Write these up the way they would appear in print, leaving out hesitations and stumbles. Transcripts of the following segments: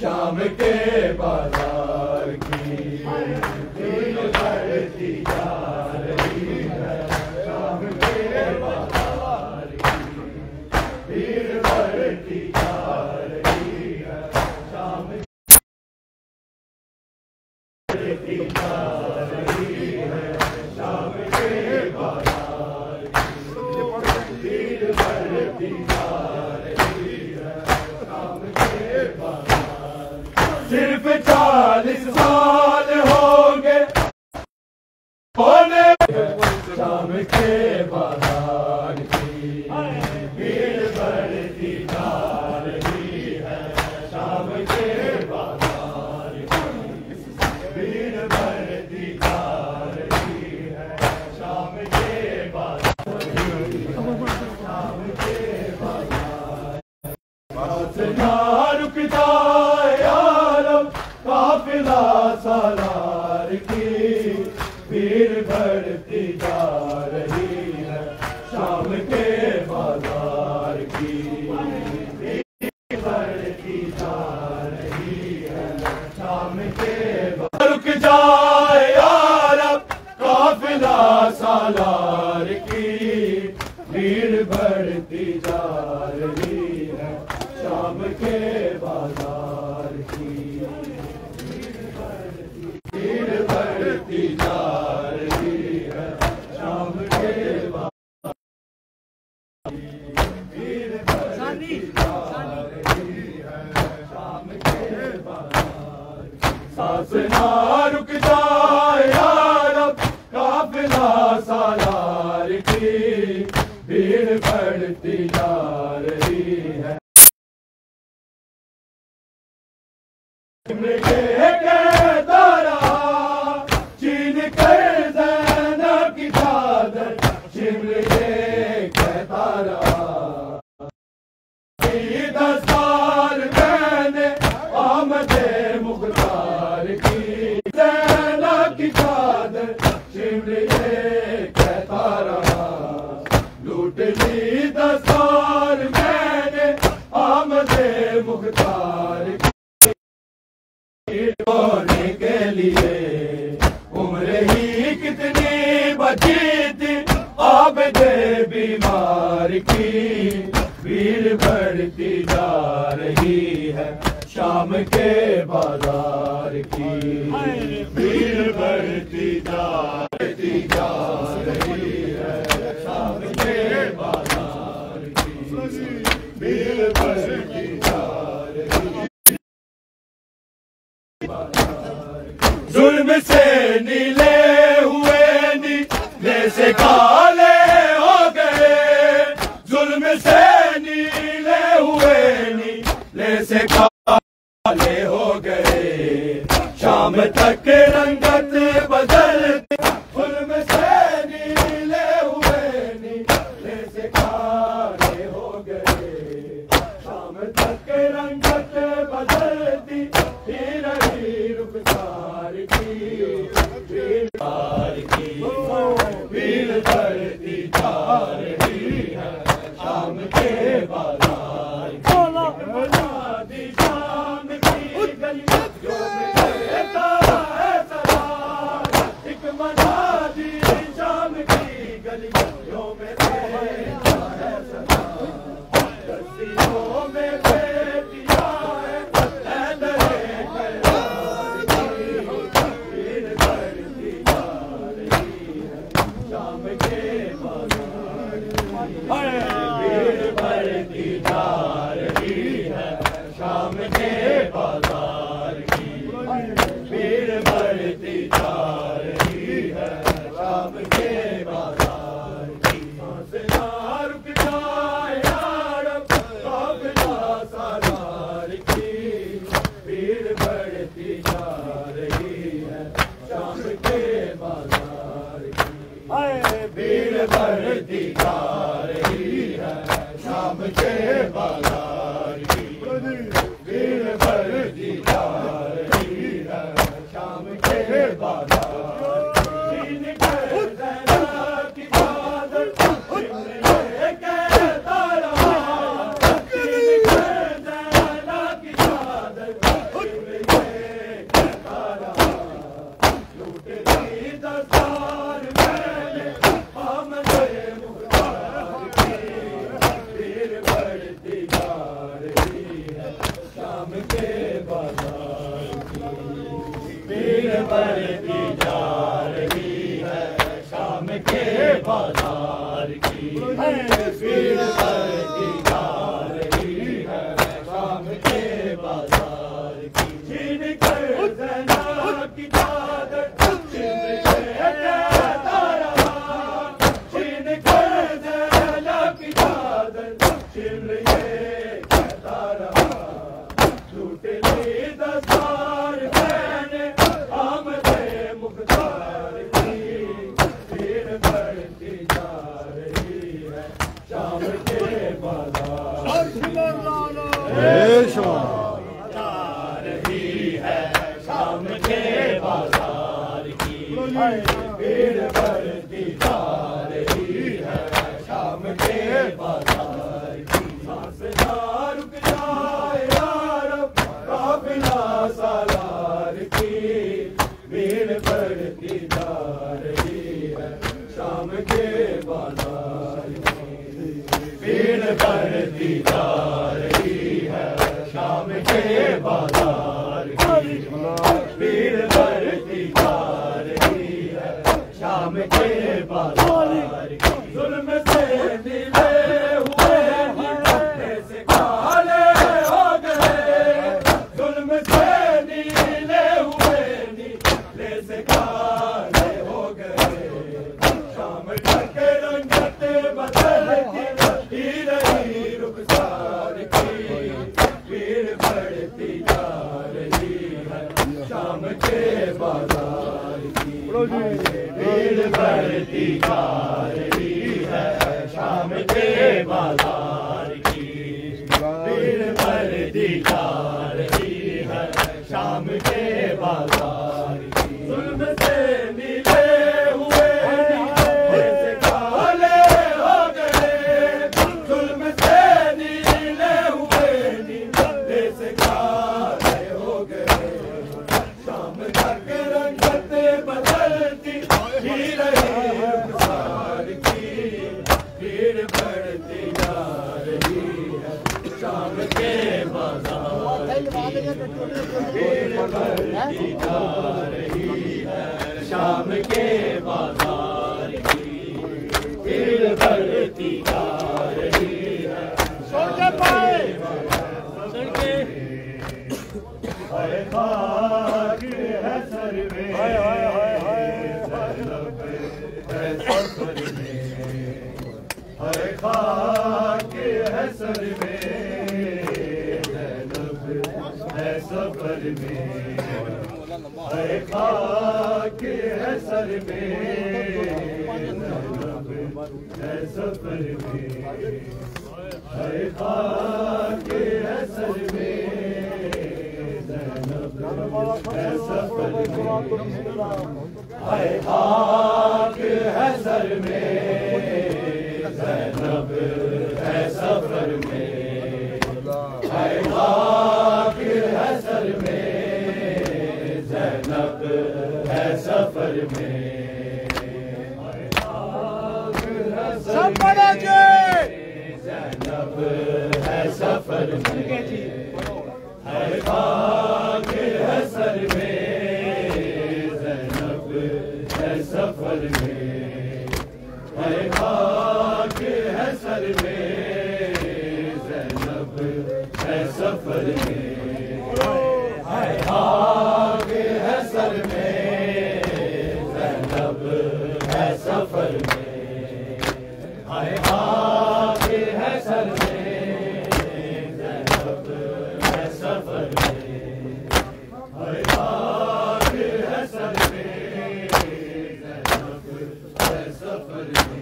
शाम के बाजार की भीड़ बढ़ती जा रही है। शाम के बाजार की भीड़ बढ़ती जा रही है। शाम बढ़ती जा रही है। शाम के बाजार की भीड़ बढ़ती जा रही है। शाम के बाजार सिर्फ 40 साल होंगे होने शाम के बाजार की भीड़ बढ़ती जा रही है। शाम के बाजार की भीड़ बढ़ती जा रही है। शाम के बाजार शाम के बाजार ना रुक जाए यारब काफिला सालार की भीड़ बढ़ती जा रही है। शाम के बाजार की भीड़ बढ़ती जा रही है। शाम के रुक जाए यारब काफिला सालार की भीड़ बढ़ती जा रही है। शाम के बाजार की भीड़ बढ़ती जा रही है। शाम के बाजार भीड़ बढ़ती जा रही है। शाम के बाजार सांस ना रुक जाए यारब काफिला सालार की भीड़ बढ़ती जा रही है। चीन कर ज़ैनब की चादर शिमले कहता रहा। 10 साल मैंने आमदे मुख्तार की ज़ैनब की चादर शिमले कहता रहा। लूट ली 10 साल मैंने आमदे मुख्तार की होने के लिए उम्र ही कितनी बची थी आबदे बीमार की भीड़ बढ़ती जा रही है। शाम के बाजार की भीड़ बढ़ती जा रही है। शाम के बाजार की भीड़ बढ़ती जा रही है। जुल्म से नीले हुए नीले से काले हो गए। जुल्म से नीले हुए नीले से काले हो गए। शाम तक रंगत बदलती जुल्म से नीले हुए नीले से काले हो गए। शाम तक रंगत बदलती रही रुखसार की भीड़ बढ़ती जा रही है। शाम के बाजार की शाम की गलियों में कहता है सलाम। एक मनादी शाम की गलियों में कहता है सलाम। गलियों में बेटियां है ऐदरे करार की भीड़ बढ़ती जा रही है। शाम के बाजार भीड़ बढ़ती जा रही है। शाम के बाजार की भीड़ बढ़ती जा रही है। शाम के बाजार की सांस ना रुक जाए यारब काफिला सालार की भीड़ बढ़ती जा रही है। शाम के बाजार की भीड़ बढ़ती जा रही है। शाम के बाजार की भीड़ बढ़ती जा रही है। शाम के बाजार की चादर कहता रहा। की चादर बाजार की भीड़ बढ़ती जा रही है शाम के बाजार की भीड़ बढ़ती जा रही है शाम के बाजार की छीन कर ज़ना की चादर छीन कर ज़ना की चादर छिल ये कहता रहा झूठे दस्तार पहने आमदे मुख्तार की भीड़ बढ़ती जा रही है शाम के बाजार जा रही है शाम के बाजार की भीड़ बढ़ती जा रही है शाम के बाजार की सांस ना रुक जाए यार काफिला सालार की भीड़ बढ़ती जा रही है शाम के बाजार की भीड़ बढ़ती जा रही है शाम के बाजार की भीड़ बढ़ती जा रही है शाम के बाजार की जुल्म से मिले हुए नीले से काले हो गए जुल्म से नीले हुए नीले से काले हो गए शाम तक रंगत बदलती रही रुखसार की भीड़ बढ़ती जा रही है शाम के बाजार की भीड़ बढ़ती जा रही है शाम के बाजार की भीड़ बढ़ती जा रही है शाम के बाजार की जुल्म से मिले हुए नीले से काले हो गए जुल्म से नीले हुए नीले से काले हो गए शाम तक रंगत बदलती ही रही रुखसार की भीड़ बढ़ती जा रही है शाम के बाजार भीड़ बढ़ती जा रही है शाम के बाजार की भीड़ बढ़ती जा रही है हरे खाक है सर में सफर में हरे खाक है सर में है सफर में हरे खाक है सर में है सफर में हरे खाक है सर में है सफर में हाय खाक है सर में ज़ैनब है सफर में हाय खाक है सर में ज़ैनब है सफर में हाय खाक है सर में ज़ैनब है सफर में हाय खाक है सर में ज़ैनब है सफर में हाय खाक है सर में ज़ैनब है सफर में हाय खाक है सर में ज़ैनब है सफर में हाय खाक है सर में ज़ैनब है सफर में हाय खाक है सर में ज़ैनब है सफर में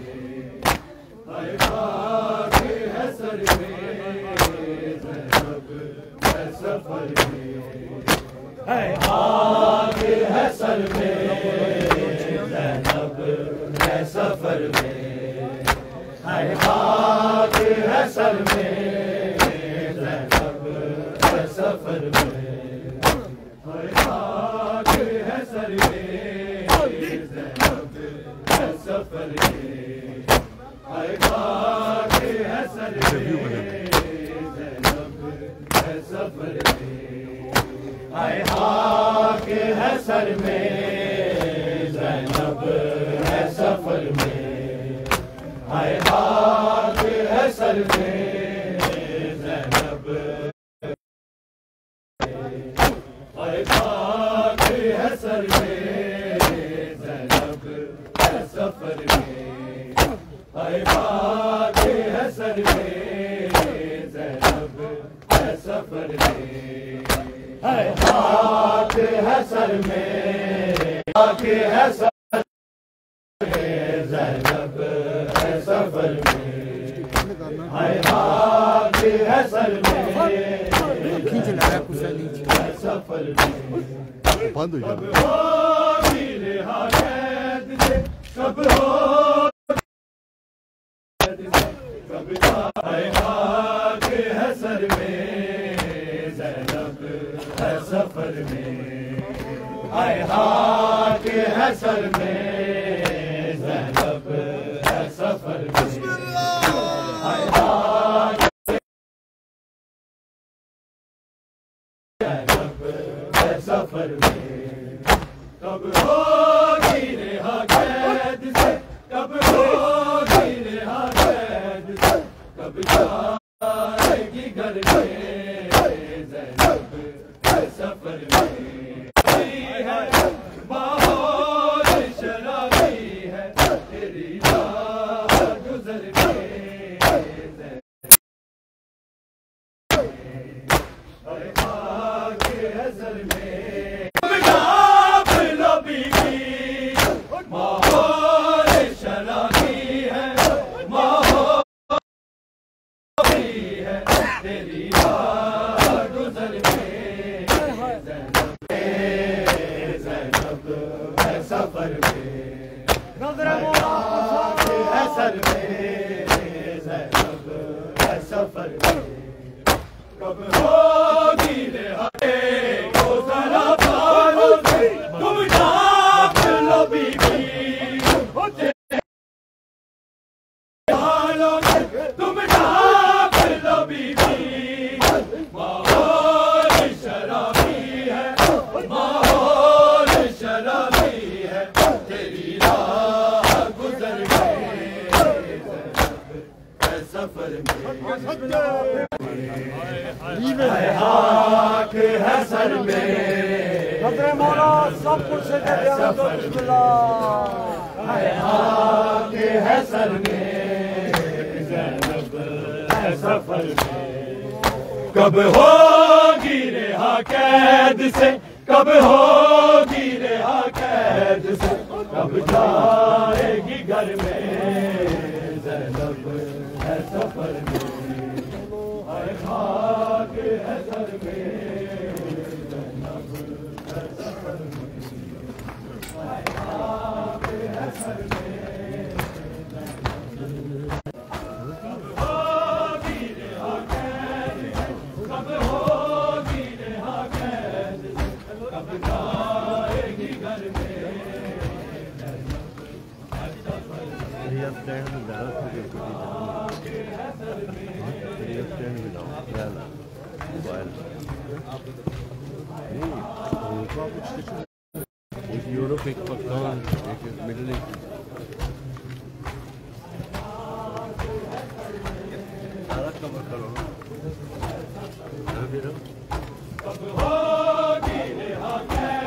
हाय खाक है सर में ज़ैनब है सफर में हाय खाक है सर में ज़ैनब है सफर में हाय खाक है सर में ज़ैनब है सफर में हाय खाक है सर में ज़ैनब है सफर में हाय खाक है सर में ज़ैनब है सफर में हाय खाक है सर में, ज़ैनब है सफर में, हाय खाक है सर में, ज़ैनब हाय खाक है सर में, ज़ैनब है सफर में, हाय खाक है सर में, ज़ैनब है सफर में, हाय खाक है सर में, खाक है सर में, ज़ैनब है सफर में, हाय खाक है सर में, खींच लगा कुछ सफर में, बंद हो कब जाएगा। होगी रिहा कैद से, कब होगी कब हाय खाक है सर में, ज़ैनब है सफर में, हाय खाक है सर में, ज़ैनब है सफर में, हाय खाक ज़ैनब है सफर में, कब होगी रिहा कैद से, कब होगी रिहा कैद से, कब जाएगी घर में, ज़ैनब है सफर में, है माहौल शराबी है, तेरी राह गुज़र गई, हाय खाक है सर में, गुलाब लो बीबी, माहौल शराबी है, माहौल है, तेरी राह गुज़र गई, ज़ैनब है सफर में, है सर में, ज़ैनब है सफर में, कब होगी रिहा को ज़रा बालों से, तुम नाप लो बीबी, बालों से तुम नाप लो बीबी, माहौल शराबी है, माहौल शराबी है, तेरी राह गुज़र गई, है सफर में, हाय खाक है सर में, मौला सब कुछ से सफर में, हाय खाक है सर में, ज़ैनब है सफर में, कब होगी रिहा कैद से, कब होगी रिहा कैद से, कब जाएगी घर में, ज़ैनब है सफर में, हाय खाक है सर में, ज़ैनब है सफर में, हाय खाक है सर में, कब होगी रिहा कैद से, कब होगी रिहा कैद से, कब जाएगी घर में, स्टैंड में डाला स्टैंड में डालो मोबाइल एक यूरोप, एक पाकिस्तान, एक मिडिल ईस्ट, सारा कवर करो ना फिर कब होगी रिहा कैद